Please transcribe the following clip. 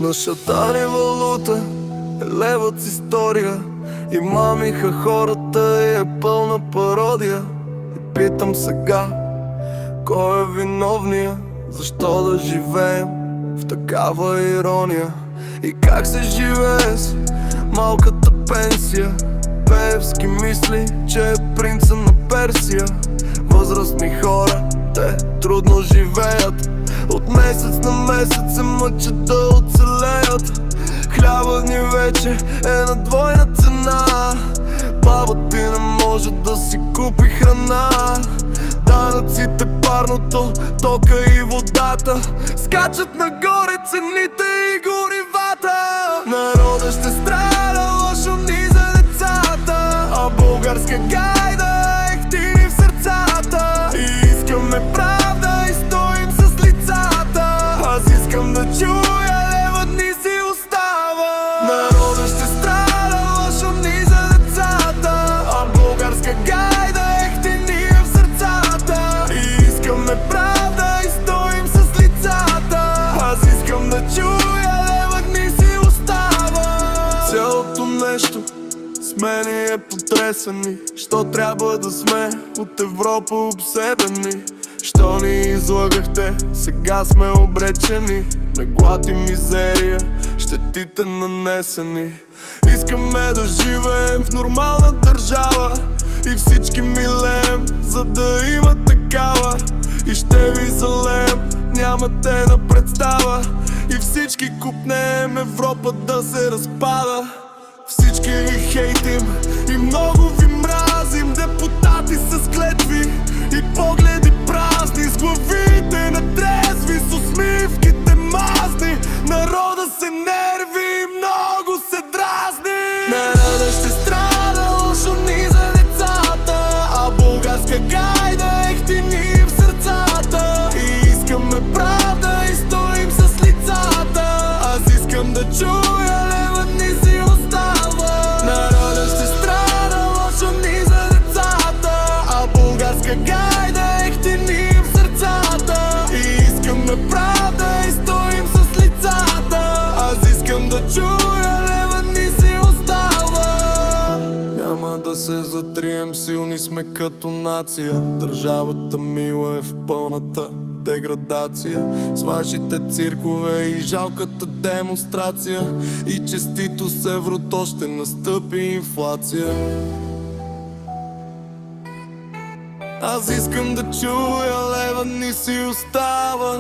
Нашата валута е левът с история. И мамиха хората и е пълна пародия. И питам сега, кой е виновния? Защо да живеем в такава ирония? И как се живее с малката пенсия? Певски мисли, че е принца на Персия. Възрастни хора, те трудно живеят. От месец на месец се мъчат да оцелеят. Хлябът ни вече е на двойна цена. Баба ти не може да си купи храна. Данъците, парното, тока и водата скачат нагоре цените и горивата. Народът ще страда, лошо ни за децата. А българска гайда ехтини в сърцата. И искаме правда и стоим с лицата. Аз искам да чуя левът ни си остава. Народът ще страда, лошо ни за децата. А българска гайда ехтини в сърцата. И искаме правда и стоим с лицата. Аз искам да чуя левът ни си остава. Цялото нещо с мене е потресени. Що трябва да сме от Европа обсебени? Що ни излагахте, сега сме обречени на глад и мизерия, щетите нанесени. Искаме да живеем в нормална държава и всички милеем, за да има такава. И ще ви залеем, нямате на представа. И всички купнем Европа да се разпада. Всички ви хейтим и много ви мразим. Депутати с клетви и погледи празни, с главите натрезви, с усмивките мазни. Народа се нерви и много се дразни. Народа ще страда, лошо ни за децата. А българска гайда ехтини в сърцата. И искаме правда и стоим с лицата. Аз искам да чуя левът ни си остава. Народа ще страда, лошо ни за децата. А българска гайда ехтини в сърцата. И искаме правда и стоим с лицата. Аз искам да чуя левът ни си остава. Няма да се затрием, силни сме като нация. Държавата мила е в пълната деградация. С вашите циркове и жалката демонстрация. И честито с еврото ще настъпи инфлация. Аз искам да чуя левът ни си остава.